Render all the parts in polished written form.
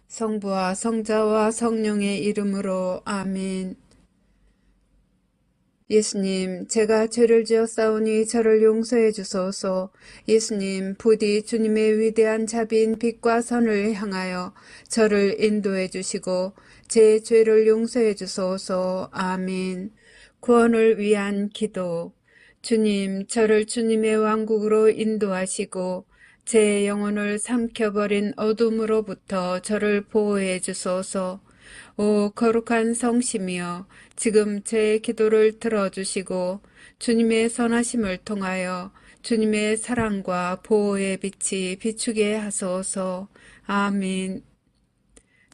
성부와 성자와 성령의 이름으로 아멘. 예수님, 제가 죄를 지었사오니 저를 용서해 주소서. 예수님, 부디 주님의 위대한 자비인 빛과 선을 향하여 저를 인도해 주시고 제 죄를 용서해 주소서. 아멘. 구원을 위한 기도. 주님, 저를 주님의 왕국으로 인도하시고 제 영혼을 삼켜버린 어둠으로부터 저를 보호해 주소서. 오 거룩한 성심이여, 지금 제 기도를 들어주시고 주님의 선하심을 통하여 주님의 사랑과 보호의 빛이 비추게 하소서. 아멘.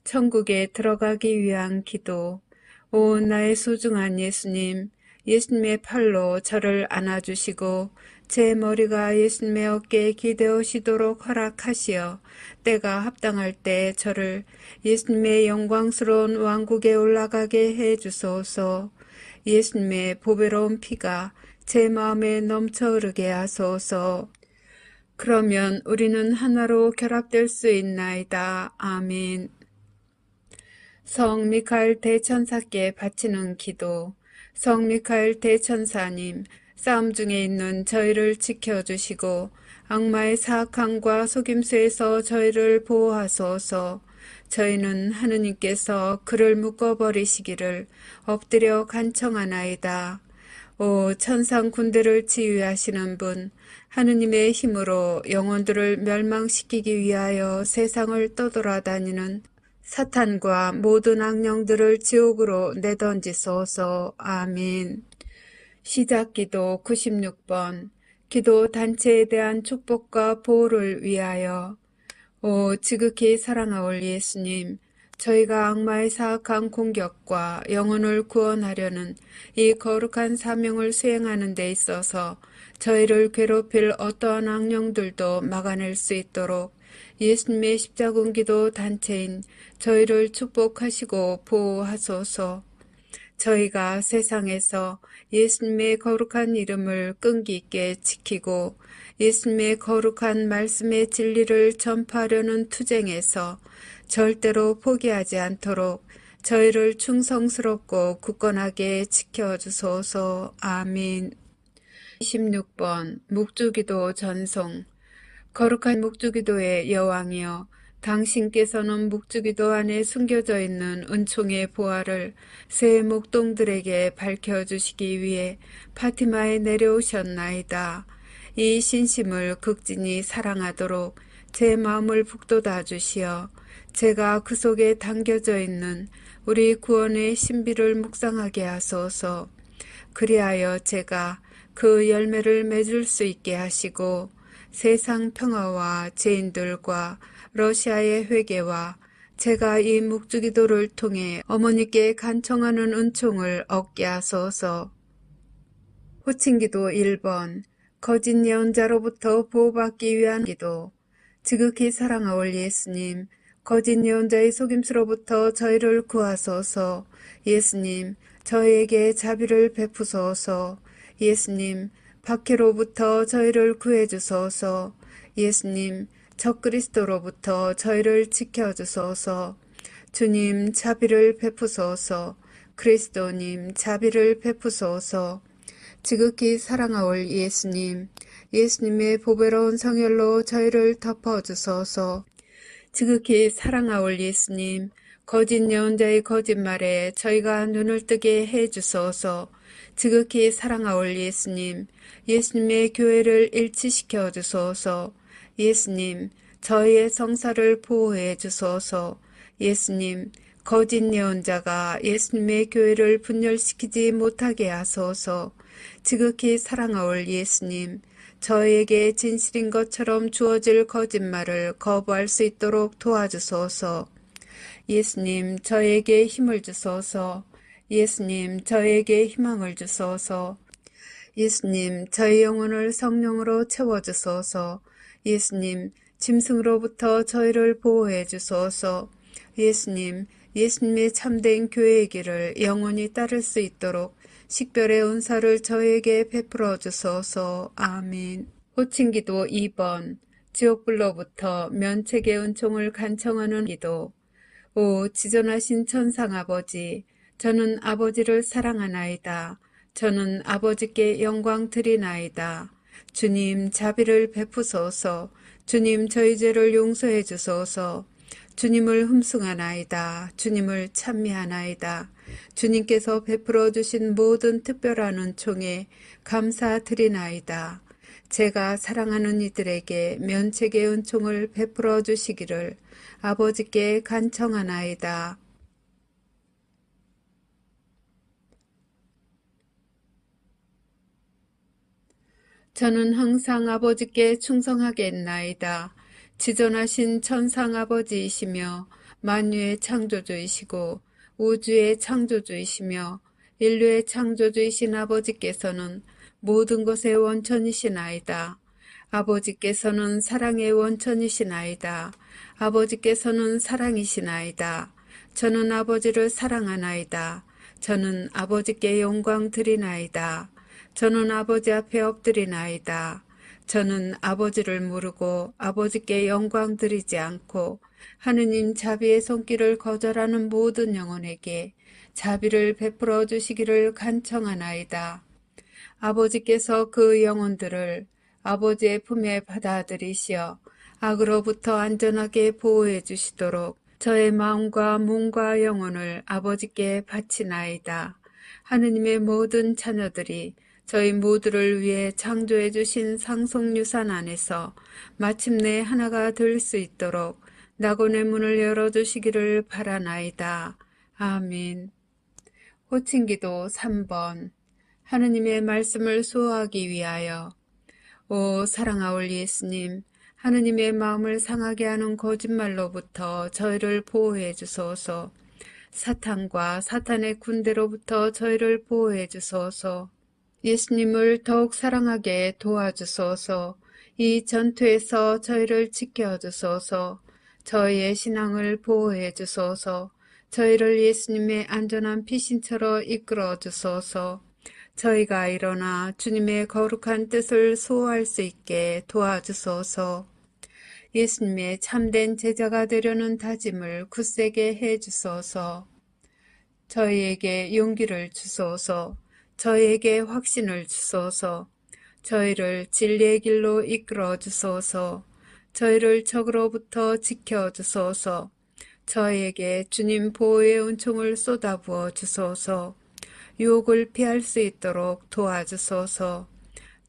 천국에 들어가기 위한 기도. 오 나의 소중한 예수님, 예수님의 팔로 저를 안아주시고 제 머리가 예수님의 어깨에 기대어시도록 허락하시어 때가 합당할 때 저를 예수님의 영광스러운 왕국에 올라가게 해주소서. 예수님의 보배로운 피가 제 마음에 넘쳐 흐르게 하소서. 그러면 우리는 하나로 결합될 수 있나이다. 아멘. 성 미카엘 대천사께 바치는 기도. 성 미카엘 대천사님, 싸움 중에 있는 저희를 지켜주시고 악마의 사악함과 속임수에서 저희를 보호하소서. 저희는 하느님께서 그를 묶어버리시기를 엎드려 간청하나이다. 오 천상 군대를 지휘하시는 분, 하느님의 힘으로 영혼들을 멸망시키기 위하여 세상을 떠돌아다니는 사탄과 모든 악령들을 지옥으로 내던지소서. 아멘. 시작기도 96번. 기도 단체에 대한 축복과 보호를 위하여. 오 지극히 사랑하올 예수님, 저희가 악마의 사악한 공격과 영혼을 구원하려는 이 거룩한 사명을 수행하는 데 있어서 저희를 괴롭힐 어떠한 악령들도 막아낼 수 있도록 예수님의 십자군기도 단체인 저희를 축복하시고 보호하소서. 저희가 세상에서 예수님의 거룩한 이름을 끈기 있게 지키고 예수님의 거룩한 말씀의 진리를 전파하려는 투쟁에서 절대로 포기하지 않도록 저희를 충성스럽고 굳건하게 지켜주소서. 아멘. 26번 묵주기도 전송. 거룩한 묵주기도의 여왕이여, 당신께서는 묵주기도 안에 숨겨져 있는 은총의 보화를 새 목동들에게 밝혀주시기 위해 파티마에 내려오셨나이다. 이 신심을 극진히 사랑하도록 제 마음을 북돋아 주시어 제가 그 속에 담겨져 있는 우리 구원의 신비를 묵상하게 하소서. 그리하여 제가 그 열매를 맺을 수 있게 하시고 세상 평화와 죄인들과 러시아의 회개와 제가 이 묵주기도를 통해 어머니께 간청하는 은총을 얻게 하소서. 호칭기도 1번. 거짓 예언자로부터 보호받기 위한 기도. 지극히 사랑하올 예수님, 거짓 예언자의 속임수로부터 저희를 구하소서. 예수님, 저희에게 자비를 베푸소서. 예수님, 박해로부터 저희를 구해주소서. 예수님, 적그리스도로부터 저희를 지켜주소서. 주님, 자비를 베푸소서. 그리스도님, 자비를 베푸소서. 지극히 사랑하올 예수님, 예수님의 보배로운 성혈로 저희를 덮어주소서. 지극히 사랑하올 예수님, 거짓 예언자의 거짓말에 저희가 눈을 뜨게 해주소서. 지극히 사랑하올 예수님, 예수님의 교회를 일치시켜 주소서. 예수님, 저희의 성사를 보호해 주소서. 예수님, 거짓 예언자가 예수님의 교회를 분열시키지 못하게 하소서. 지극히 사랑하올 예수님, 저희에게 진실인 것처럼 주어질 거짓말을 거부할 수 있도록 도와주소서. 예수님, 저에게 힘을 주소서. 예수님, 저에게 희망을 주소서. 예수님, 저희 영혼을 성령으로 채워주소서. 예수님, 짐승으로부터 저희를 보호해 주소서. 예수님, 예수님의 참된 교회의 길을 영원히 따를 수 있도록 식별의 은사를 저에게 베풀어 주소서. 아멘. 호칭기도 2번. 지옥불로부터 면책의 은총을 간청하는 기도. 오 지존하신 천상 아버지, 저는 아버지를 사랑하나이다. 저는 아버지께 영광 드리나이다. 주님 자비를 베푸소서. 주님 저희 죄를 용서해 주소서. 주님을 흠숭하나이다. 주님을 찬미하나이다. 주님께서 베풀어 주신 모든 특별한 은총에 감사드리나이다. 제가 사랑하는 이들에게 면책의 은총을 베풀어 주시기를 아버지께 간청하나이다. 저는 항상 아버지께 충성하겠나이다. 지존하신 천상 아버지이시며 만유의 창조주이시고 우주의 창조주이시며 인류의 창조주이신 아버지께서는 모든 것의 원천이시나이다. 아버지께서는 사랑의 원천이시나이다. 아버지께서는 사랑이시나이다. 저는 아버지를 사랑하나이다. 저는 아버지께 영광 드리나이다. 저는 아버지 앞에 엎드리나이다. 저는 아버지를 모르고 아버지께 영광 드리지 않고 하느님 자비의 손길을 거절하는 모든 영혼에게 자비를 베풀어 주시기를 간청하나이다. 아버지께서 그 영혼들을 아버지의 품에 받아들이시어 악으로부터 안전하게 보호해 주시도록 저의 마음과 몸과 영혼을 아버지께 바치나이다. 하느님의 모든 자녀들이 저희 모두를 위해 창조해 주신 상속유산 안에서 마침내 하나가 될 수 있도록 낙원의 문을 열어주시기를 바라나이다. 아멘. 호칭기도 3번. 하느님의 말씀을 수호하기 위하여. 오 사랑하올 예수님, 하느님의 마음을 상하게 하는 거짓말로부터 저희를 보호해 주소서. 사탄과 사탄의 군대로부터 저희를 보호해 주소서. 예수님을 더욱 사랑하게 도와주소서. 이 전투에서 저희를 지켜주소서. 저희의 신앙을 보호해 주소서. 저희를 예수님의 안전한 피신처로 이끌어 주소서. 저희가 일어나 주님의 거룩한 뜻을 수호할 수 있게 도와주소서. 예수님의 참된 제자가 되려는 다짐을 굳세게 해 주소서. 저희에게 용기를 주소서. 저희에게 확신을 주소서. 저희를 진리의 길로 이끌어 주소서. 저희를 적으로부터 지켜 주소서. 저희에게 주님 보호의 은총을 쏟아부어 주소서. 유혹을 피할 수 있도록 도와주소서.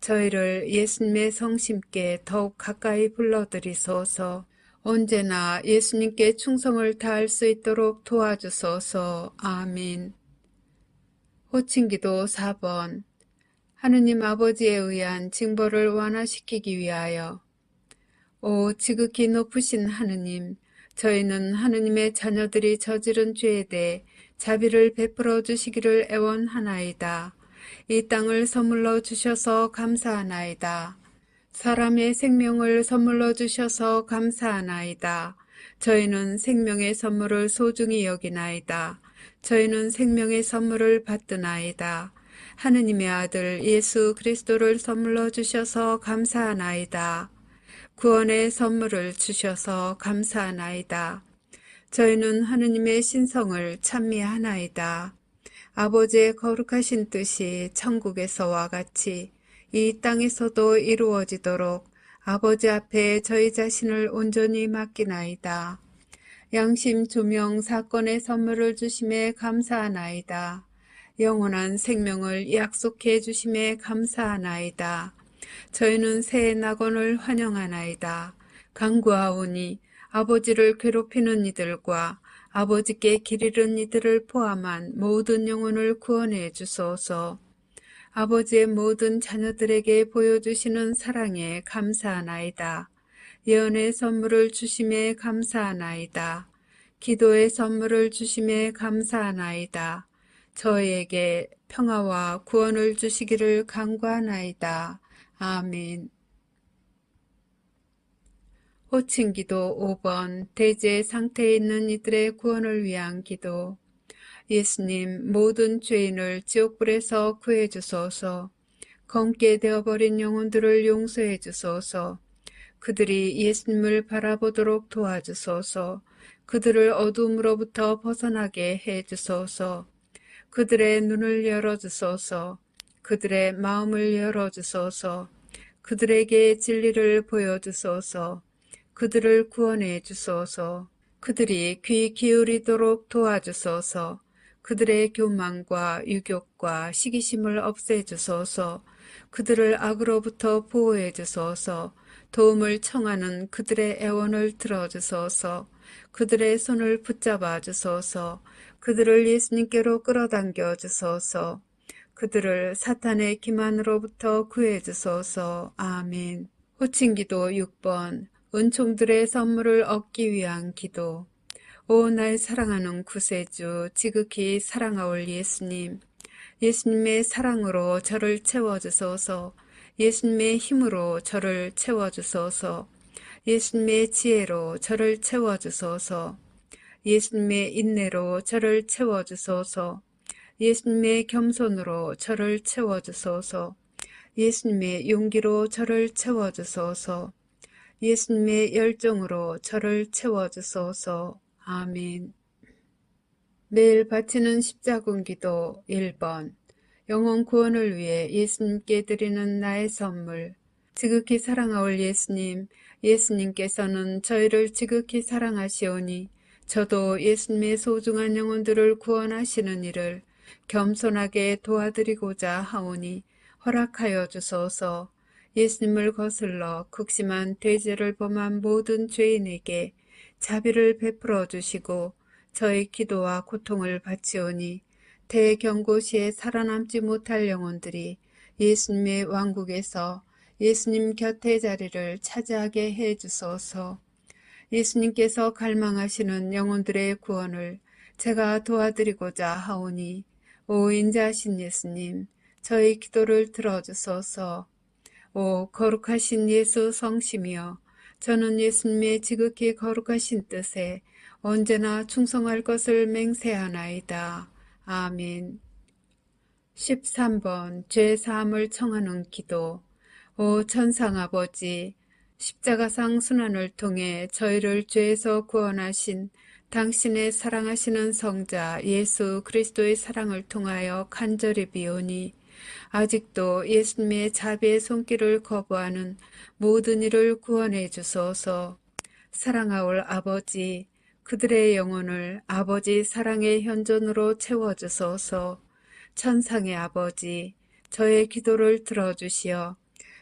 저희를 예수님의 성심께 더욱 가까이 불러들이소서. 언제나 예수님께 충성을 다할 수 있도록 도와주소서. 아멘. 호칭기도 4번. 하느님 아버지에 의한 징벌을 완화시키기 위하여. 오 지극히 높으신 하느님, 저희는 하느님의 자녀들이 저지른 죄에 대해 자비를 베풀어 주시기를 애원하나이다. 이 땅을 선물로 주셔서 감사하나이다. 사람의 생명을 선물로 주셔서 감사하나이다. 저희는 생명의 선물을 소중히 여기나이다. 저희는 생명의 선물을 받드나이다. 하느님의 아들 예수 그리스도를 선물로 주셔서 감사하나이다. 구원의 선물을 주셔서 감사하나이다. 저희는 하느님의 신성을 찬미하나이다. 아버지의 거룩하신 뜻이 천국에서와 같이 이 땅에서도 이루어지도록 아버지 앞에 저희 자신을 온전히 맡기나이다. 양심 조명 사건의 선물을 주심에 감사하나이다. 영원한 생명을 약속해 주심에 감사하나이다. 저희는 새 낙원을 환영하나이다. 간구하오니 아버지를 괴롭히는 이들과 아버지께 길 잃은 이들을 포함한 모든 영혼을 구원해 주소서. 아버지의 모든 자녀들에게 보여주시는 사랑에 감사하나이다. 예언의 선물을 주심에 감사하나이다. 기도의 선물을 주심에 감사하나이다. 저희에게 평화와 구원을 주시기를 간구하나이다. 아멘. 호칭기도 5번. 대제 상태에 있는 이들의 구원을 위한 기도. 예수님, 모든 죄인을 지옥불에서 구해 주소서. 검게 되어버린 영혼들을 용서해 주소서. 그들이 예수님을 바라보도록 도와주소서. 그들을 어둠으로부터 벗어나게 해 주소서. 그들의 눈을 열어주소서. 그들의 마음을 열어주소서. 그들에게 진리를 보여주소서. 그들을 구원해 주소서. 그들이 귀 기울이도록 도와주소서. 그들의 교만과 유욕과 시기심을 없애주소서. 그들을 악으로부터 보호해 주소서. 도움을 청하는 그들의 애원을 들어주소서. 그들의 손을 붙잡아 주소서. 그들을 예수님께로 끌어당겨 주소서. 그들을 사탄의 기만으로부터 구해 주소서. 아멘. 호칭기도 6번. 은총들의 선물을 얻기 위한 기도. 오, 날 사랑하는 구세주, 지극히 사랑하올 예수님. 예수님의 사랑으로 저를 채워주소서. 예수님의 힘으로 저를 채워주소서. 예수님의 지혜로 저를 채워주소서. 예수님의 인내로 저를 채워주소서. 예수님의 겸손으로 저를 채워주소서. 예수님의 용기로 저를 채워주소서. 예수님의 열정으로 저를 채워주소서. 아멘. 매일 바치는 십자군 기도 1번. 영혼 구원을 위해 예수님께 드리는 나의 선물. 지극히 사랑하올 예수님, 예수님께서는 저희를 지극히 사랑하시오니 저도 예수님의 소중한 영혼들을 구원하시는 일을 겸손하게 도와드리고자 하오니 허락하여 주소서. 예수님을 거슬러 극심한 대죄를 범한 모든 죄인에게 자비를 베풀어 주시고 저의 기도와 고통을 바치오니 대경고시에 살아남지 못할 영혼들이 예수님의 왕국에서 예수님 곁의 자리를 차지하게 해 주소서. 예수님께서 갈망하시는 영혼들의 구원을 제가 도와드리고자 하오니 오 인자하신 예수님, 저의 기도를 들어주소서. 오 거룩하신 예수 성심이여, 저는 예수님의 지극히 거룩하신 뜻에 언제나 충성할 것을 맹세하나이다. 아멘. 13번 죄사함을 청하는 기도. 오 천상아버지, 십자가상 순환을 통해 저희를 죄에서 구원하신 당신의 사랑하시는 성자 예수 그리스도의 사랑을 통하여 간절히 비오니 아직도 예수님의 자비의 손길을 거부하는 모든 이를 구원해 주소서. 사랑하올 아버지, 그들의 영혼을 아버지 사랑의 현존으로 채워주소서. 천상의 아버지, 저의 기도를 들어주시어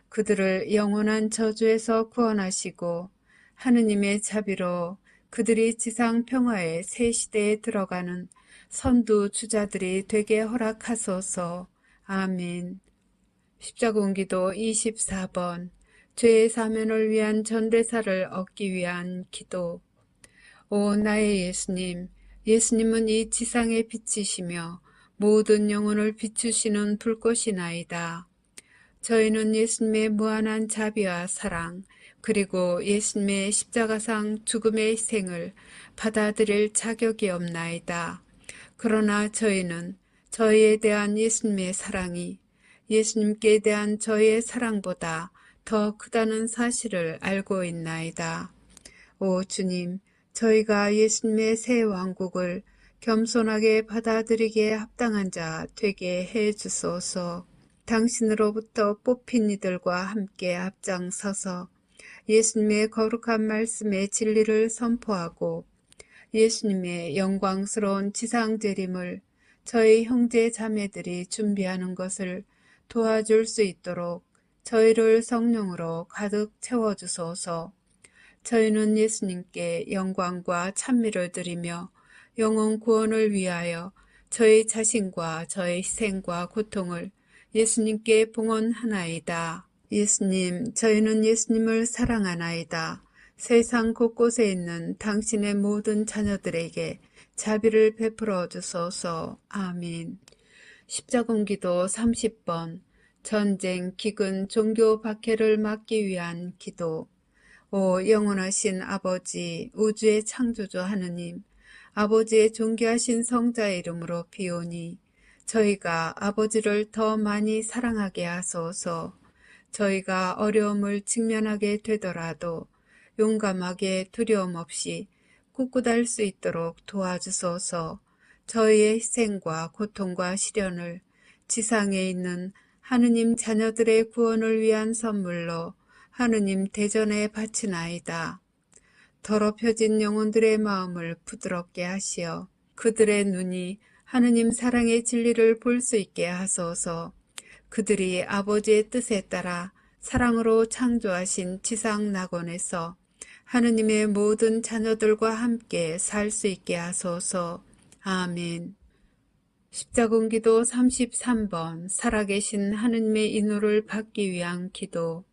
그들을 영원한 저주에서 구원하시고 하느님의 자비로 그들이 지상 평화의 새 시대에 들어가는 선두 주자들이 되게 허락하소서. 아멘. 십자군기도 24번. 죄의 사면을 위한 전대사를 얻기 위한 기도. 오 나의 예수님, 예수님은 이 지상의 빛이시며 모든 영혼을 비추시는 불꽃이나이다. 저희는 예수님의 무한한 자비와 사랑, 그리고 예수님의 십자가상 죽음의 희생을 받아들일 자격이 없나이다. 그러나 저희는 저희에 대한 예수님의 사랑이 예수님께 대한 저희의 사랑보다 더 크다는 사실을 알고 있나이다. 오 주님, 저희가 예수님의 새 왕국을 겸손하게 받아들이기에 합당한 자 되게 해 주소서. 당신으로부터 뽑힌 이들과 함께 앞장서서 예수님의 거룩한 말씀의 진리를 선포하고 예수님의 영광스러운 지상재림을 저희 형제 자매들이 준비하는 것을 도와줄 수 있도록 저희를 성령으로 가득 채워주소서. 저희는 예수님께 영광과 찬미를 드리며 영혼 구원을 위하여 저희 자신과 저희 희생과 고통을 예수님께 봉헌하나이다. 예수님, 저희는 예수님을 사랑하나이다. 세상 곳곳에 있는 당신의 모든 자녀들에게 자비를 베풀어 주소서. 아멘. 십자군기도 30번. 전쟁, 기근, 종교 박해를 막기 위한 기도. 오 영원하신 아버지, 우주의 창조주 하느님, 아버지의 존귀하신 성자의 이름으로 비오니 저희가 아버지를 더 많이 사랑하게 하소서. 저희가 어려움을 직면하게 되더라도 용감하게 두려움 없이 굳굳할 수 있도록 도와주소서. 저희의 희생과 고통과 시련을 지상에 있는 하느님 자녀들의 구원을 위한 선물로 하느님 대전에 바치나이다. 더럽혀진 영혼들의 마음을 부드럽게 하시어 그들의 눈이 하느님 사랑의 진리를 볼 수 있게 하소서. 그들이 아버지의 뜻에 따라 사랑으로 창조하신 지상 낙원에서 하느님의 모든 자녀들과 함께 살 수 있게 하소서. 아멘. 십자군기도 33번 살아계신 하느님의 인호를 받기 위한 기도.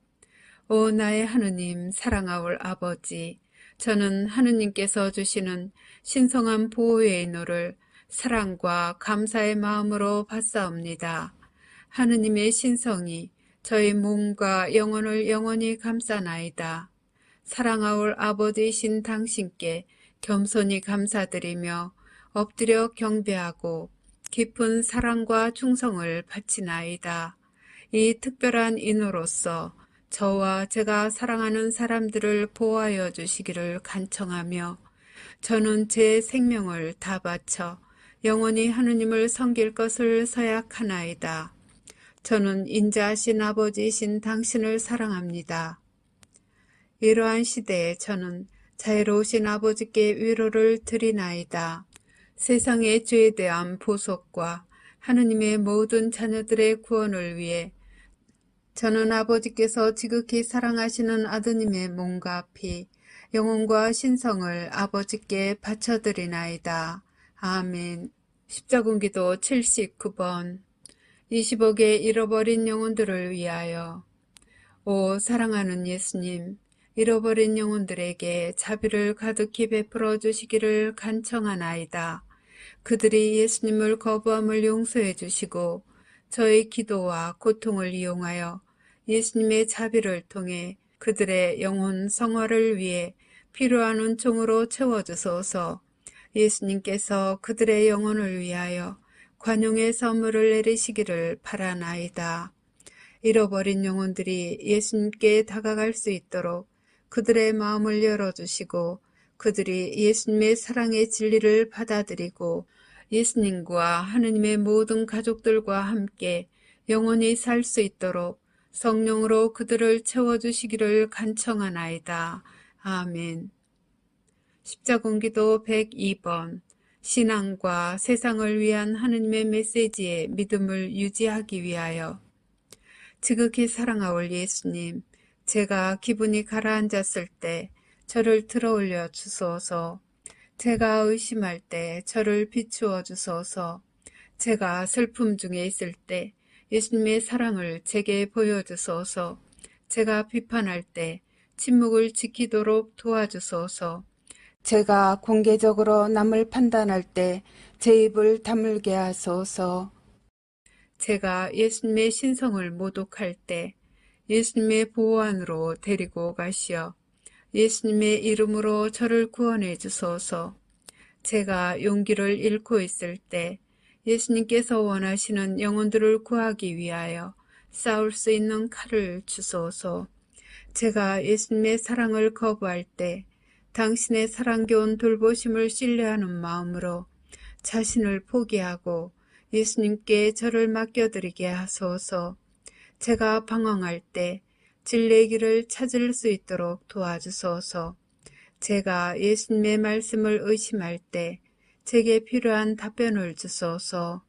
오 나의 하느님 사랑하올 아버지, 저는 하느님께서 주시는 신성한 보호의 인호를 사랑과 감사의 마음으로 받사옵니다. 하느님의 신성이 저희 몸과 영혼을 영원히 감싸나이다. 사랑하올 아버지이신 당신께 겸손히 감사드리며 엎드려 경배하고 깊은 사랑과 충성을 바치나이다. 이 특별한 인호로서 저와 제가 사랑하는 사람들을 보호하여 주시기를 간청하며 저는 제 생명을 다 바쳐 영원히 하느님을 섬길 것을 서약하나이다. 저는 인자하신 아버지이신 당신을 사랑합니다. 이러한 시대에 저는 자애로우신 아버지께 위로를 드리나이다. 세상의 죄에 대한 보속과 하느님의 모든 자녀들의 구원을 위해 저는 아버지께서 지극히 사랑하시는 아드님의 몸과 피, 영혼과 신성을 아버지께 바쳐드리나이다. 아멘. 십자군기도 79번 20억의 잃어버린 영혼들을 위하여. 오 사랑하는 예수님, 잃어버린 영혼들에게 자비를 가득히 베풀어 주시기를 간청하나이다. 그들이 예수님을 거부함을 용서해 주시고 저의 기도와 고통을 이용하여 예수님의 자비를 통해 그들의 영혼 성화를 위해 필요한 은총으로 채워주소서. 예수님께서 그들의 영혼을 위하여 관용의 선물을 내리시기를 바라나이다. 잃어버린 영혼들이 예수님께 다가갈 수 있도록 그들의 마음을 열어주시고 그들이 예수님의 사랑의 진리를 받아들이고 예수님과 하느님의 모든 가족들과 함께 영원히 살 수 있도록 성령으로 그들을 채워주시기를 간청하나이다. 아멘. 십자군기도 102번 신앙과 세상을 위한 하느님의 메시지에 믿음을 유지하기 위하여. 지극히 사랑하올 예수님, 제가 기분이 가라앉았을 때 저를 들어올려 주소서. 제가 의심할 때 저를 비추어 주소서. 제가 슬픔 중에 있을 때 예수님의 사랑을 제게 보여주소서. 제가 비판할 때 침묵을 지키도록 도와주소서. 제가 공개적으로 남을 판단할 때 제 입을 다물게 하소서. 제가 예수님의 신성을 모독할 때 예수님의 보호 안으로 데리고 가시어 예수님의 이름으로 저를 구원해 주소서. 제가 용기를 잃고 있을 때 예수님께서 원하시는 영혼들을 구하기 위하여 싸울 수 있는 칼을 주소서. 제가 예수님의 사랑을 거부할 때 당신의 사랑겨운 돌보심을 신뢰하는 마음으로 자신을 포기하고 예수님께 저를 맡겨드리게 하소서. 제가 방황할 때 진리의 길을 찾을 수 있도록 도와주소서. 제가 예수님의 말씀을 의심할 때 제게 필요한 답변을 주소서.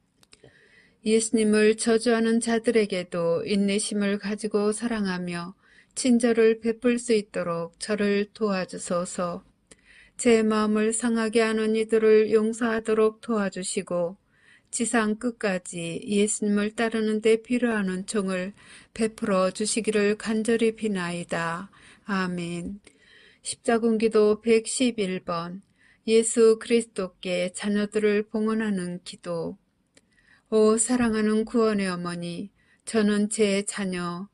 예수님을 저주하는 자들에게도 인내심을 가지고 사랑하며 친절을 베풀 수 있도록 저를 도와주소서. 제 마음을 상하게 하는 이들을 용서하도록 도와주시고 지상 끝까지 예수님을 따르는 데 필요한 은총을 베풀어 주시기를 간절히 비나이다. 아멘. 십자군기도 111번 예수 그리스도께 자녀들을 봉헌하는 기도. 오 사랑하는 구원의 어머니, 저는 제 자녀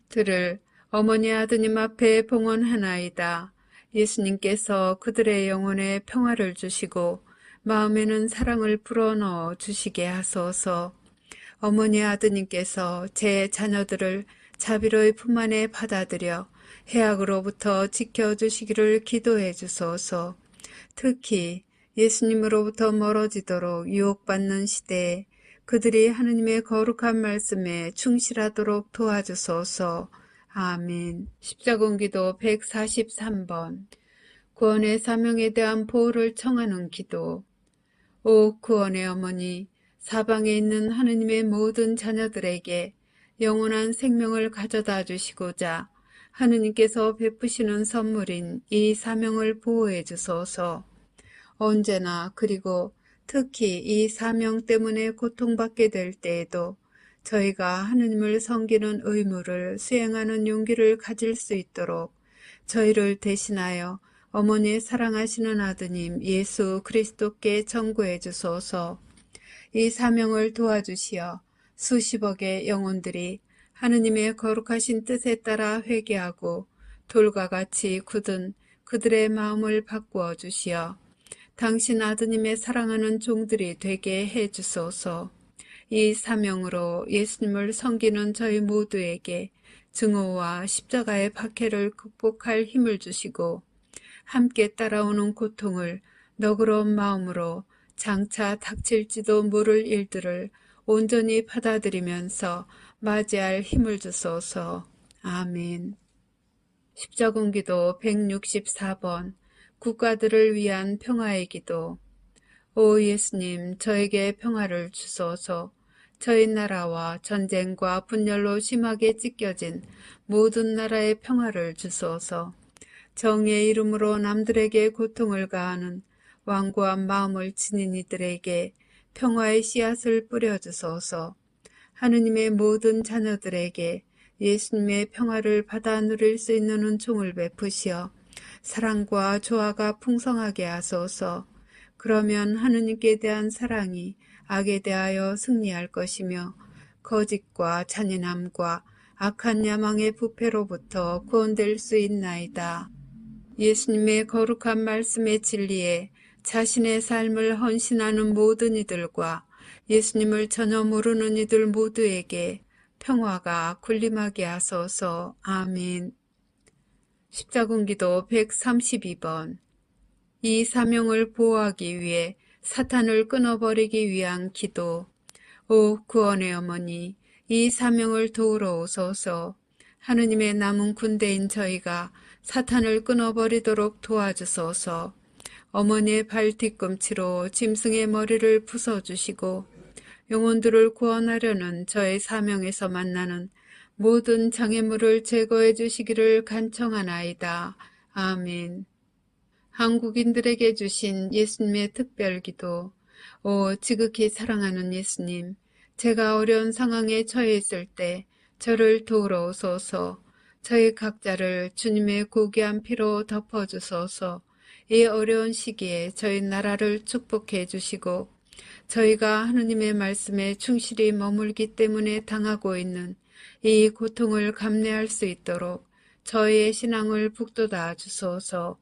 들을 어머니 아드님 앞에 봉헌하나이다. 예수님께서 그들의 영혼에 평화를 주시고 마음에는 사랑을 불어넣어 주시게 하소서. 어머니 아드님께서 제 자녀들을 자비로이 품 안에 받아들여 해악으로부터 지켜주시기를 기도해 주소서. 특히 예수님으로부터 멀어지도록 유혹받는 시대에 그들이 하느님의 거룩한 말씀에 충실하도록 도와주소서. 아멘. 십자군기도 143번. 구원의 사명에 대한 보호를 청하는 기도. 오 구원의 어머니, 사방에 있는 하느님의 모든 자녀들에게 영원한 생명을 가져다 주시고자 하느님께서 베푸시는 선물인 이 사명을 보호해 주소서. 언제나 그리고 특히 이 사명 때문에 고통받게 될 때에도 저희가 하느님을 섬기는 의무를 수행하는 용기를 가질 수 있도록 저희를 대신하여 어머니의 사랑하시는 아드님 예수 그리스도께 전구해 주소서. 이 사명을 도와주시어 수십억의 영혼들이 하느님의 거룩하신 뜻에 따라 회개하고 돌과 같이 굳은 그들의 마음을 바꾸어 주시어 당신 아드님의 사랑하는 종들이 되게 해 주소서. 이 사명으로 예수님을 섬기는 저희 모두에게 증오와 십자가의 박해를 극복할 힘을 주시고 함께 따라오는 고통을 너그러운 마음으로 장차 닥칠지도 모를 일들을 온전히 받아들이면서 맞이할 힘을 주소서. 아멘. 십자군기도 164번. 국가들을 위한 평화의 기도. 오 예수님, 저에게 평화를 주소서. 저희 나라와 전쟁과 분열로 심하게 찢겨진 모든 나라의 평화를 주소서. 정의의 이름으로 남들에게 고통을 가하는 완고한 마음을 지닌 이들에게 평화의 씨앗을 뿌려주소서. 하느님의 모든 자녀들에게 예수님의 평화를 받아 누릴 수 있는 은총을 베푸시어 사랑과 조화가 풍성하게 하소서. 그러면 하느님께 대한 사랑이 악에 대하여 승리할 것이며 거짓과 잔인함과 악한 야망의 부패로부터 구원될 수 있나이다. 예수님의 거룩한 말씀의 진리에 자신의 삶을 헌신하는 모든 이들과 예수님을 전혀 모르는 이들 모두에게 평화가 군림하게 하소서. 아멘. 십자군기도 132번. 이 사명을 보호하기 위해 사탄을 끊어버리기 위한 기도. 오 구원의 어머니, 이 사명을 도우러 오소서. 하느님의 남은 군대인 저희가 사탄을 끊어버리도록 도와주소서. 어머니의 발 뒤꿈치로 짐승의 머리를 부숴주시고 영혼들을 구원하려는 저의 사명에서 만나는 모든 장애물을 제거해 주시기를 간청하나이다. 아멘. 한국인들에게 주신 예수님의 특별기도. 오 지극히 사랑하는 예수님, 제가 어려운 상황에 처해 있을 때 저를 도우러 오소서. 저희 각자를 주님의 고귀한 피로 덮어주소서. 이 어려운 시기에 저희 나라를 축복해 주시고 저희가 하느님의 말씀에 충실히 머물기 때문에 당하고 있는 이 고통을 감내할 수 있도록 저희의 신앙을 북돋아 주소서.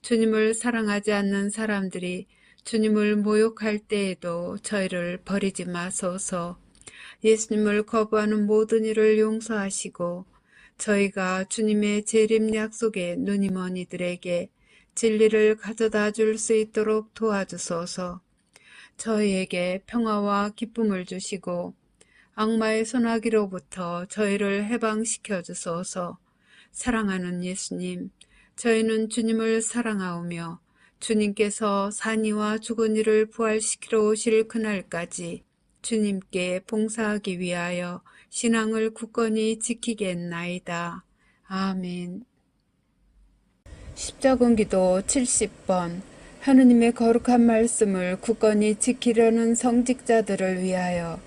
주님을 사랑하지 않는 사람들이 주님을 모욕할 때에도 저희를 버리지 마소서. 예수님을 거부하는 모든 일을 용서하시고 저희가 주님의 재림 약속에 눈이 먼 이들에게 진리를 가져다 줄 수 있도록 도와주소서. 저희에게 평화와 기쁨을 주시고 악마의 손아귀로부터 저희를 해방시켜 주소서. 사랑하는 예수님, 저희는 주님을 사랑하오며 주님께서 산이와 죽은 이를 부활시키러 오실 그날까지 주님께 봉사하기 위하여 신앙을 굳건히 지키겠나이다. 아멘. 십자군기도 70번. 하느님의 거룩한 말씀을 굳건히 지키려는 성직자들을 위하여.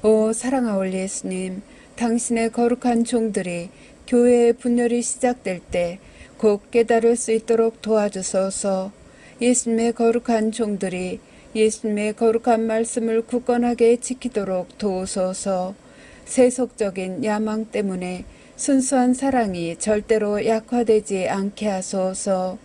오 사랑하올 예수님, 당신의 거룩한 종들이 교회의 분열이 시작될 때 곧 깨달을 수 있도록 도와주소서. 예수님의 거룩한 종들이 예수님의 거룩한 말씀을 굳건하게 지키도록 도우소서. 세속적인 야망 때문에 순수한 사랑이 절대로 약화되지 않게 하소서.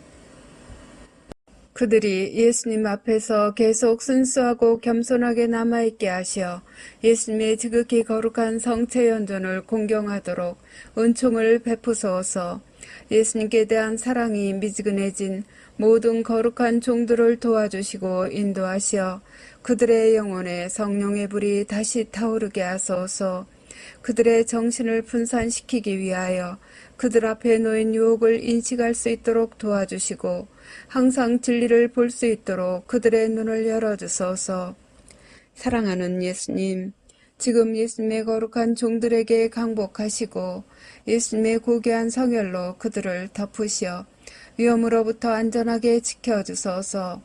그들이 예수님 앞에서 계속 순수하고 겸손하게 남아있게 하시어 예수님의 지극히 거룩한 성체 연전을 공경하도록 은총을 베푸소서. 예수님께 대한 사랑이 미지근해진 모든 거룩한 종들을 도와주시고 인도하시어 그들의 영혼에 성령의 불이 다시 타오르게 하소서. 그들의 정신을 분산시키기 위하여 그들 앞에 놓인 유혹을 인식할 수 있도록 도와주시고 항상 진리를 볼 수 있도록 그들의 눈을 열어주소서. 사랑하는 예수님, 지금 예수님의 거룩한 종들에게 강복하시고 예수님의 고귀한 성혈로 그들을 덮으시어 위험으로부터 안전하게 지켜주소서.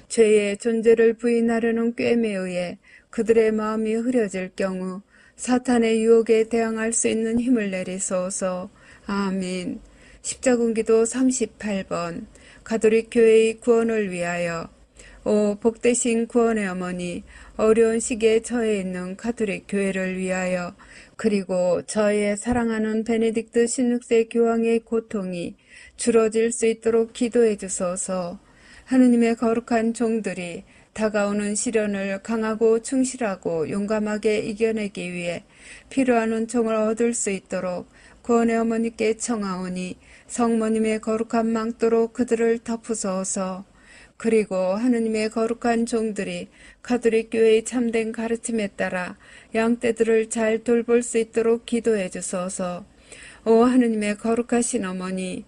죄의 존재를 부인하려는 꾀에 의해 그들의 마음이 흐려질 경우 사탄의 유혹에 대항할 수 있는 힘을 내리소서. 아멘. 십자군기도 38번 가톨릭 교회의 구원을 위하여. 오 복되신 구원의 어머니, 어려운 시기에 처해 있는 가톨릭 교회를 위하여, 그리고 저의 사랑하는 베네딕트 16세 교황의 고통이 줄어들 수 있도록 기도해 주소서. 하느님의 거룩한 종들이 다가오는 시련을 강하고 충실하고 용감하게 이겨내기 위해 필요한 은총을 얻을 수 있도록 구원의 어머니께 청하오니 성모님의 거룩한 망토로 그들을 덮으소서. 그리고 하느님의 거룩한 종들이 가톨릭 교회의 참된 가르침에 따라 양떼들을 잘 돌볼 수 있도록 기도해 주소서. 오 하느님의 거룩하신 어머니,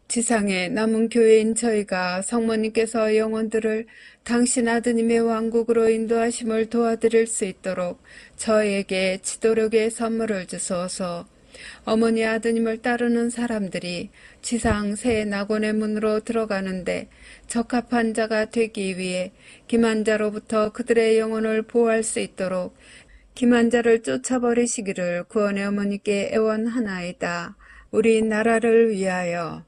지상의 남은 교회인 저희가 성모님께서 영혼들을 당신 아드님의 왕국으로 인도하심을 도와드릴 수 있도록 저에게 지도력의 선물을 주소서. 어머니 아드님을 따르는 사람들이 지상 새 낙원의 문으로 들어가는데 적합한 자가 되기 위해 기만자로부터 그들의 영혼을 보호할 수 있도록 기만자를 쫓아버리시기를 구원의 어머니께 애원하나이다. 우리 나라를 위하여.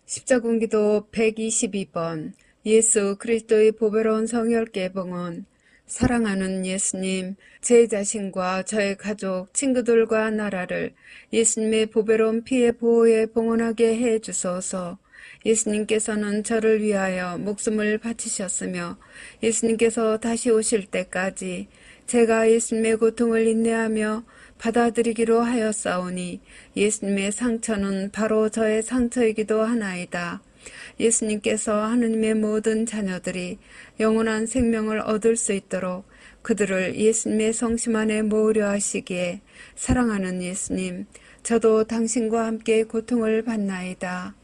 십자군기도 122번 예수 그리스도의 보배로운 성혈계 봉헌. 사랑하는 예수님, 제 자신과 저의 가족, 친구들과 나라를 예수님의 보배로운 피의 보호에 봉헌하게 해 주소서. 예수님께서는 저를 위하여 목숨을 바치셨으며 예수님께서 다시 오실 때까지 제가 예수님의 고통을 인내하며 받아들이기로 하였사오니 예수님의 상처는 바로 저의 상처이기도 하나이다. 예수님께서 하느님의 모든 자녀들이 영원한 생명을 얻을 수 있도록 그들을 예수님의 성심 안에 모으려 하시기에 사랑하는 예수님, 저도 당신과 함께 고통을 받나이다.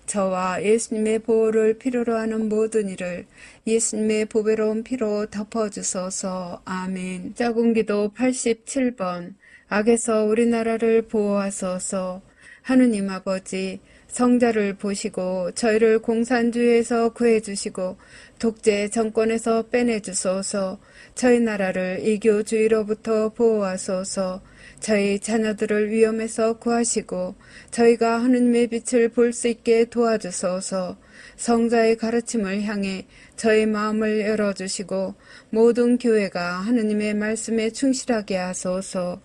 저와 예수님의 보호를 필요로 하는 모든 일을 예수님의 보배로운 피로 덮어주소서. 아멘. 십자군기도 87번 악에서 우리나라를 보호하소서. 하느님 아버지, 성자를 보시고 저희를 공산주의에서 구해주시고 독재 정권에서 빼내주소서. 저희 나라를 이교주의로부터 보호하소서. 저희 자녀들을 위험에서 구하시고 저희가 하느님의 빛을 볼 수 있게 도와주소서. 성자의 가르침을 향해 저희 마음을 열어주시고 모든 교회가 하느님의 말씀에 충실하게 하소서.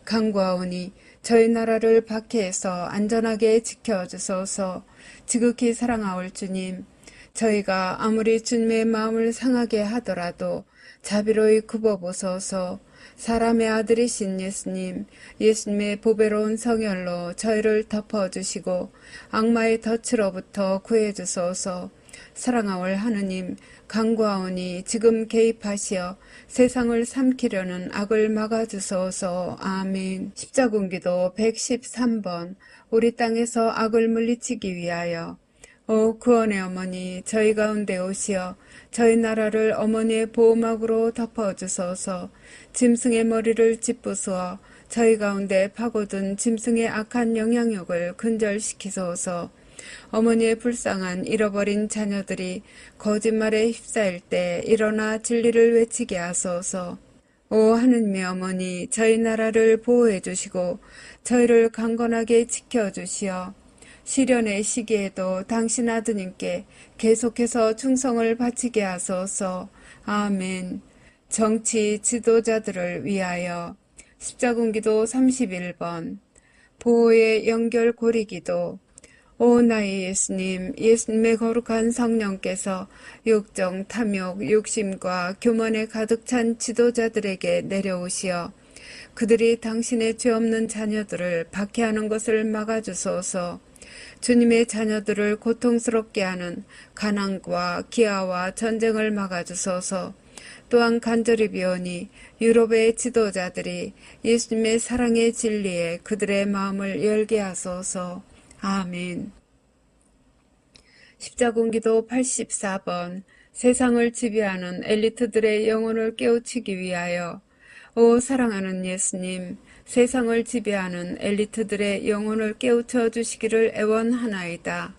간구하오니 저희 나라를 박해에서 안전하게 지켜주소서. 지극히 사랑하올 주님, 저희가 아무리 주님의 마음을 상하게 하더라도 자비로이 굽어보소서. 사람의 아들이신 예수님, 예수님의 보배로운 성혈로 저희를 덮어주시고 악마의 덫으로부터 구해주소서. 사랑하올 하느님, 간구하오니 지금 개입하시어 세상을 삼키려는 악을 막아주소서. 아멘. 십자군기도 113번 우리 땅에서 악을 물리치기 위하여. 오 구원의 어머니, 저희 가운데 오시어 저희 나라를 어머니의 보호막으로 덮어주소서. 짐승의 머리를 짚부수어 저희 가운데 파고든 짐승의 악한 영향력을 근절시키소서. 어머니의 불쌍한 잃어버린 자녀들이 거짓말에 휩싸일 때 일어나 진리를 외치게 하소서. 오 하느님의 어머니, 저희 나라를 보호해 주시고 저희를 강건하게 지켜주시어 시련의 시기에도 당신 아드님께 계속해서 충성을 바치게 하소서. 아멘. 정치 지도자들을 위하여. 십자군기도 31번 보호의 연결고리기도. 오 나의 예수님, 예수님의 거룩한 성령께서 욕정, 탐욕, 욕심과 교만에 가득 찬 지도자들에게 내려오시어 그들이 당신의 죄 없는 자녀들을 박해하는 것을 막아주소서. 주님의 자녀들을 고통스럽게 하는 가난과 기아와 전쟁을 막아주소서. 또한 간절히 비오니 유럽의 지도자들이 예수님의 사랑의 진리에 그들의 마음을 열게 하소서. 아멘. 십자군기도 84번. 세상을 지배하는 엘리트들의 영혼을 깨우치기 위하여. 오 사랑하는 예수님, 세상을 지배하는 엘리트들의 영혼을 깨우쳐 주시기를 애원하나이다.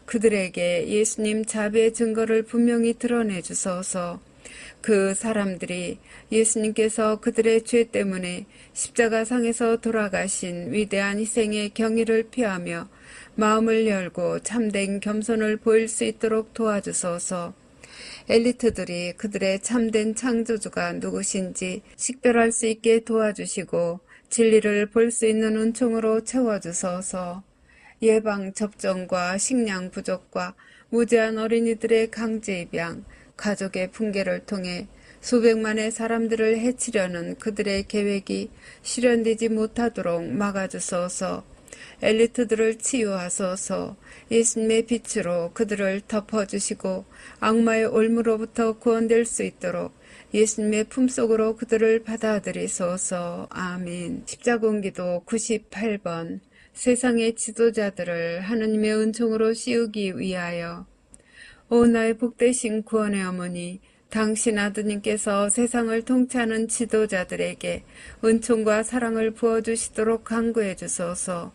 그들에게 예수님 자비의 증거를 분명히 드러내 주소서. 그 사람들이 예수님께서 그들의 죄 때문에 십자가상에서 돌아가신 위대한 희생의 경의를 표하며 마음을 열고 참된 겸손을 보일 수 있도록 도와주소서. 엘리트들이 그들의 참된 창조주가 누구신지 식별할 수 있게 도와주시고 진리를 볼 수 있는 은총으로 채워주소서. 예방접종과 식량 부족과 무제한 어린이들의 강제 입양, 가족의 붕괴를 통해 수백만의 사람들을 해치려는 그들의 계획이 실현되지 못하도록 막아주소서. 엘리트들을 치유하소서. 예수님의 빛으로 그들을 덮어주시고 악마의 올무로부터 구원될 수 있도록 예수님의 품속으로 그들을 받아들이소서. 아멘. 십자군기도 98번. 세상의 지도자들을 하느님의 은총으로 씌우기 위하여. 오 나의 복되신 구원의 어머니, 당신 아드님께서 세상을 통치하는 지도자들에게 은총과 사랑을 부어주시도록 간구해 주소서.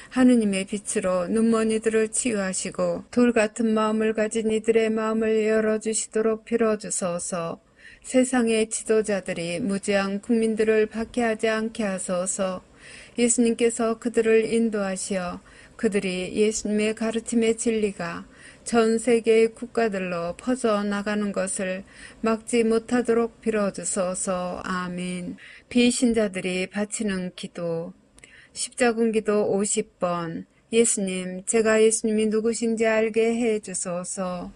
하느님의 빛으로 눈먼 이들을 치유하시고 돌같은 마음을 가진 이들의 마음을 열어주시도록 빌어주소서. 세상의 지도자들이 무지한 국민들을 박해하지 않게 하소서. 예수님께서 그들을 인도하시어 그들이 예수님의 가르침의 진리가 전 세계의 국가들로 퍼져나가는 것을 막지 못하도록 빌어주소서. 아멘. 비신자들이 바치는 기도. 십자군기도 50번. 예수님, 제가 예수님이 누구신지 알게 해주소서.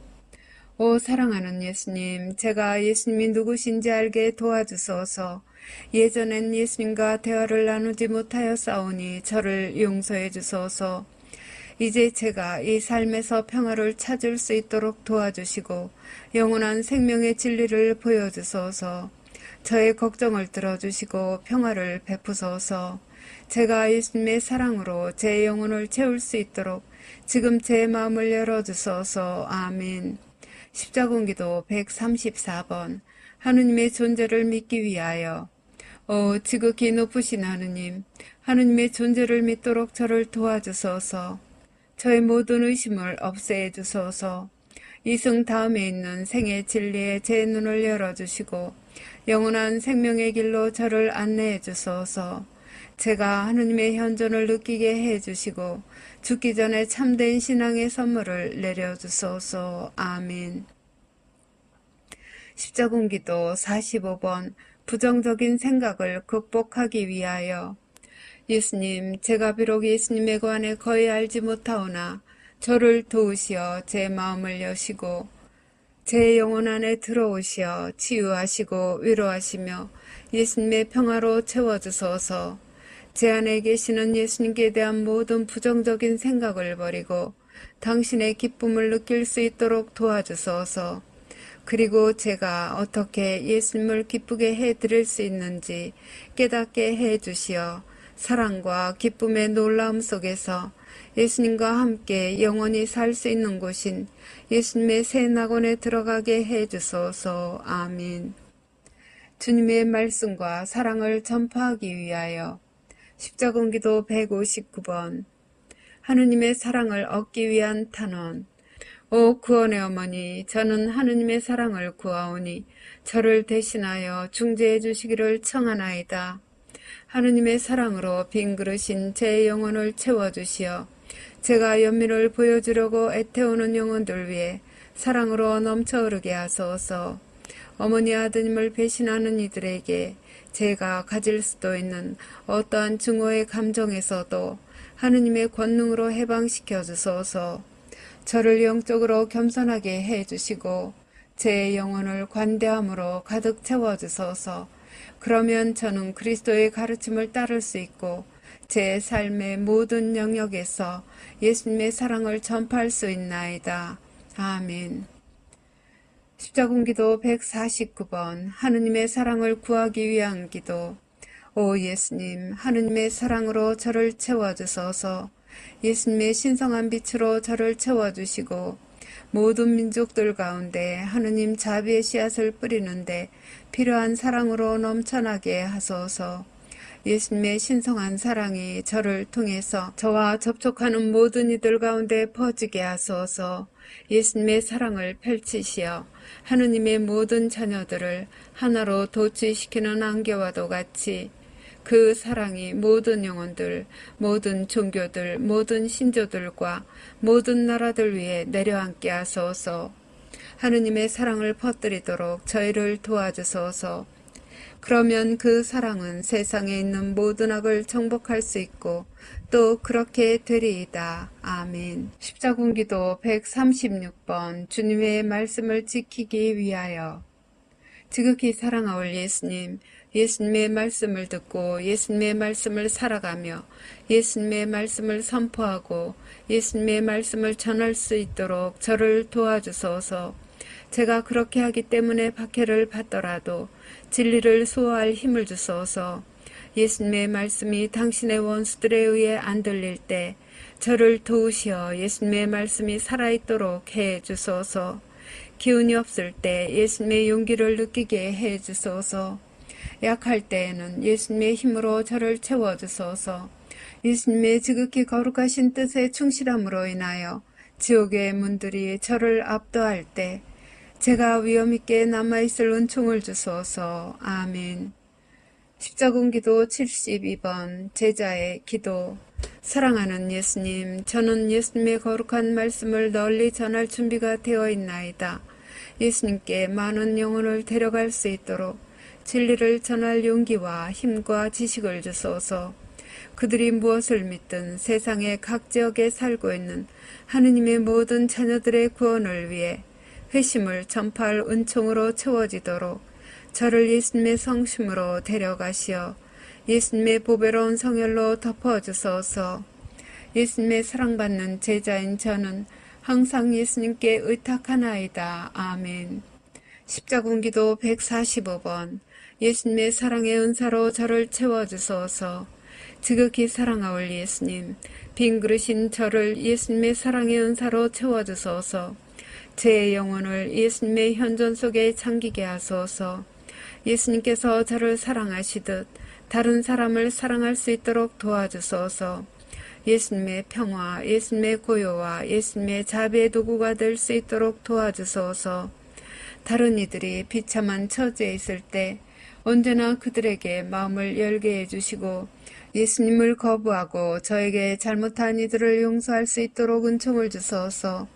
오 사랑하는 예수님, 제가 예수님이 누구신지 알게 도와주소서. 예전엔 예수님과 대화를 나누지 못하여 싸우니 저를 용서해 주소서. 이제 제가 이 삶에서 평화를 찾을 수 있도록 도와주시고 영원한 생명의 진리를 보여주소서. 저의 걱정을 들어주시고 평화를 베푸소서. 제가 예수님의 사랑으로 제 영혼을 채울 수 있도록 지금 제 마음을 열어주소서. 아멘. 십자군기도 134번. 하느님의 존재를 믿기 위하여. 오 지극히 높으신 하느님, 하느님의 존재를 믿도록 저를 도와주소서. 저의 모든 의심을 없애 주소서. 이승 다음에 있는 생의 진리에 제 눈을 열어주시고 영원한 생명의 길로 저를 안내해 주소서. 제가 하느님의 현존을 느끼게 해주시고 죽기 전에 참된 신앙의 선물을 내려주소서. 아멘. 십자군기도 45번. 부정적인 생각을 극복하기 위하여. 예수님, 제가 비록 예수님에 관해 거의 알지 못하오나 저를 도우시어 제 마음을 여시고 제 영혼 안에 들어오시어 치유하시고 위로하시며 예수님의 평화로 채워주소서. 제 안에 계시는 예수님께 대한 모든 부정적인 생각을 버리고 당신의 기쁨을 느낄 수 있도록 도와주소서. 그리고 제가 어떻게 예수님을 기쁘게 해드릴 수 있는지 깨닫게 해주시어 사랑과 기쁨의 놀라움 속에서 예수님과 함께 영원히 살 수 있는 곳인 예수님의 새 낙원에 들어가게 해주소서. 아멘. 주님의 말씀과 사랑을 전파하기 위하여. 십자군기도 159번. 하느님의 사랑을 얻기 위한 탄원. 오 구원의 어머니, 저는 하느님의 사랑을 구하오니 저를 대신하여 중재해 주시기를 청하나이다. 하느님의 사랑으로 빈 그릇인 제 영혼을 채워주시어 제가 연민을 보여주려고 애태우는 영혼들 위해 사랑으로 넘쳐 흐르게 하소서. 어머니 아드님을 배신하는 이들에게 제가 가질 수도 있는 어떠한 증오의 감정에서도 하느님의 권능으로 해방시켜 주소서. 저를 영적으로 겸손하게 해주시고 제 영혼을 관대함으로 가득 채워주소서. 그러면 저는 그리스도의 가르침을 따를 수 있고 제 삶의 모든 영역에서 예수님의 사랑을 전파할 수 있나이다. 아멘. 십자군기도 149번 하느님의 사랑을 구하기 위한 기도. 오 예수님, 하느님의 사랑으로 저를 채워주소서. 예수님의 신성한 빛으로 저를 채워주시고 모든 민족들 가운데 하느님 자비의 씨앗을 뿌리는데 필요한 사랑으로 넘쳐나게 하소서. 예수님의 신성한 사랑이 저를 통해서 저와 접촉하는 모든 이들 가운데 퍼지게 하소서. 예수님의 사랑을 펼치시어 하느님의 모든 자녀들을 하나로 도취시키는 안개와도 같이 그 사랑이 모든 영혼들, 모든 종교들, 모든 신조들과 모든 나라들 위에 내려앉게 하소서. 하느님의 사랑을 퍼뜨리도록 저희를 도와주소서. 그러면 그 사랑은 세상에 있는 모든 악을 정복할 수 있고 또 그렇게 되리이다. 아멘. 십자군기도 136번 주님의 말씀을 지키기 위하여. 지극히 사랑하올 예수님, 예수님의 말씀을 듣고 예수님의 말씀을 살아가며 예수님의 말씀을 선포하고 예수님의 말씀을 전할 수 있도록 저를 도와주소서. 제가 그렇게 하기 때문에 박해를 받더라도 진리를 수호할 힘을 주소서. 예수님의 말씀이 당신의 원수들에 의해 안 들릴 때 저를 도우시어 예수님의 말씀이 살아있도록 해 주소서. 기운이 없을 때 예수님의 용기를 느끼게 해 주소서. 약할 때에는 예수님의 힘으로 저를 채워주소서. 예수님의 지극히 거룩하신 뜻에 충실함으로 인하여 지옥의 문들이 저를 압도할 때 제가 위엄있게 남아있을 은총을 주소서. 아멘. 십자군기도 72번 제자의 기도. 사랑하는 예수님, 저는 예수님의 거룩한 말씀을 널리 전할 준비가 되어 있나이다. 예수님께 많은 영혼을 데려갈 수 있도록 진리를 전할 용기와 힘과 지식을 주소서. 그들이 무엇을 믿든 세상의 각 지역에 살고 있는 하느님의 모든 자녀들의 구원을 위해 회심을 전파할 은총으로 채워지도록 저를 예수님의 성심으로 데려가시어 예수님의 보배로운 성혈로 덮어주소서. 예수님의 사랑받는 제자인 저는 항상 예수님께 의탁하나이다. 아멘. 십자군기도 145번 예수님의 사랑의 은사로 저를 채워주소서. 지극히 사랑하올 예수님, 빈 그릇인 저를 예수님의 사랑의 은사로 채워주소서. 제 영혼을 예수님의 현존 속에 잠기게 하소서. 예수님께서 저를 사랑하시듯 다른 사람을 사랑할 수 있도록 도와주소서. 예수님의 평화, 예수님의 고요와 예수님의 자비의 도구가 될 수 있도록 도와주소서. 다른 이들이 비참한 처지에 있을 때 언제나 그들에게 마음을 열게 해주시고 예수님을 거부하고 저에게 잘못한 이들을 용서할 수 있도록 은총을 주소서.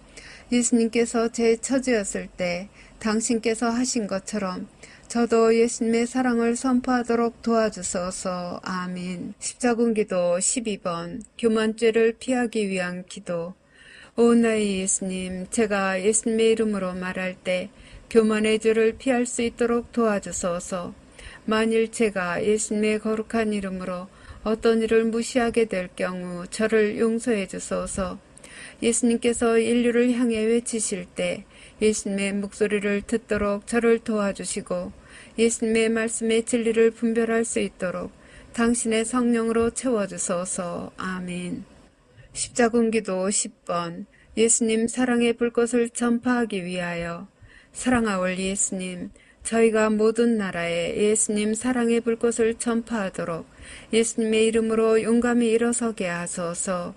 예수님께서 제 처지였을 때 당신께서 하신 것처럼 저도 예수님의 사랑을 선포하도록 도와주소서. 아멘. 십자군기도 12번 교만죄를 피하기 위한 기도. 오 나의 예수님, 제가 예수님의 이름으로 말할 때 교만의 죄를 피할 수 있도록 도와주소서. 만일 제가 예수님의 거룩한 이름으로 어떤 일을 무시하게 될 경우 저를 용서해 주소서. 예수님께서 인류를 향해 외치실 때 예수님의 목소리를 듣도록 저를 도와주시고 예수님의 말씀의 진리를 분별할 수 있도록 당신의 성령으로 채워주소서. 아멘. 십자군기도 10번 예수님 사랑의 불꽃을 전파하기 위하여. 사랑하올 예수님, 저희가 모든 나라에 예수님 사랑의 불꽃을 전파하도록 예수님의 이름으로 용감히 일어서게 하소서.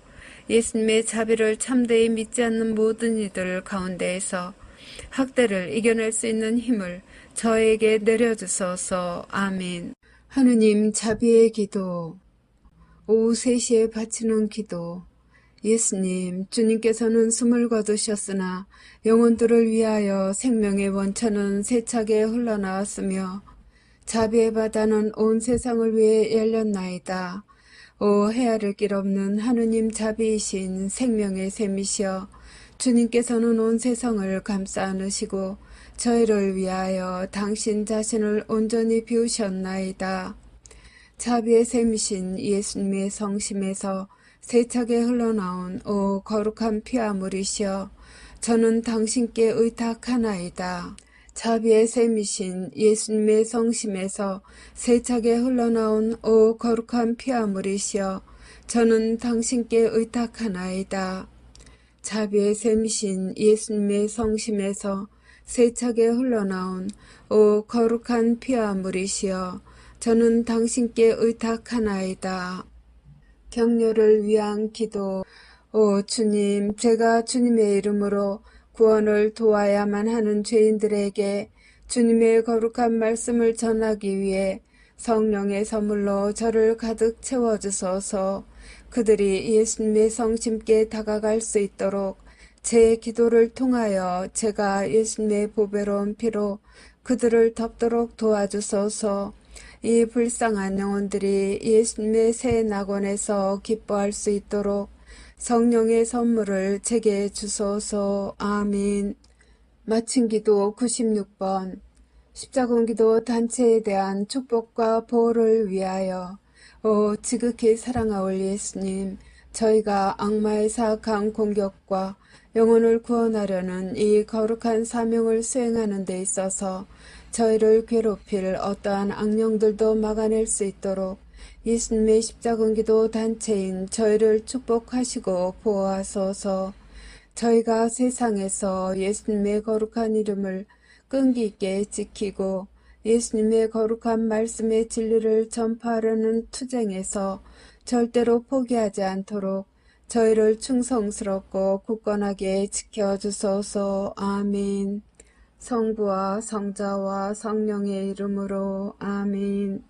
예수님의 자비를 참되이 믿지 않는 모든 이들 가운데에서 학대를 이겨낼 수 있는 힘을 저에게 내려주소서. 아멘. 하느님 자비의 기도. 오후 3시에 바치는 기도. 예수님, 주님께서는 숨을 거두셨으나 영혼들을 위하여 생명의 원천은 세차게 흘러나왔으며 자비의 바다는 온 세상을 위해 열렸나이다. 오 헤아릴 길 없는 하느님 자비이신 생명의 샘이시여 주님께서는 온 세상을 감싸 안으시고 저희를 위하여 당신 자신을 온전히 비우셨나이다. 자비의 샘이신 예수님의 성심에서 세차게 흘러나온 오 거룩한 피아물이시여 저는 당신께 의탁하나이다. 자비의 샘이신 예수님의 성심에서 세차게 흘러나온 오 거룩한 피아물이시여 저는 당신께 의탁하나이다. 자비의 샘이신 예수님의 성심에서 세차게 흘러나온 오 거룩한 피아물이시여 저는 당신께 의탁하나이다. 격려를 위한 기도. 오 주님, 제가 주님의 이름으로 구원을 도와야만 하는 죄인들에게 주님의 거룩한 말씀을 전하기 위해 성령의 선물로 저를 가득 채워주소서. 그들이 예수님의 성심께 다가갈 수 있도록 제 기도를 통하여 제가 예수님의 보배로운 피로 그들을 덮도록 도와주소서. 이 불쌍한 영혼들이 예수님의 새 낙원에서 기뻐할 수 있도록 성령의 선물을 제게 주소서. 아멘. 마친 기도 96번. 십자군기도 단체에 대한 축복과 보호를 위하여. 오 지극히 사랑하올 예수님, 저희가 악마의 사악한 공격과 영혼을 구원하려는 이 거룩한 사명을 수행하는 데 있어서 저희를 괴롭힐 어떠한 악령들도 막아낼 수 있도록 예수님의 십자군기도 단체인 저희를 축복하시고 보호하소서. 저희가 세상에서 예수님의 거룩한 이름을 끈기 있게 지키고 예수님의 거룩한 말씀의 진리를 전파하려는 투쟁에서 절대로 포기하지 않도록 저희를 충성스럽고 굳건하게 지켜주소서. 아멘. 성부와 성자와 성령의 이름으로 아멘.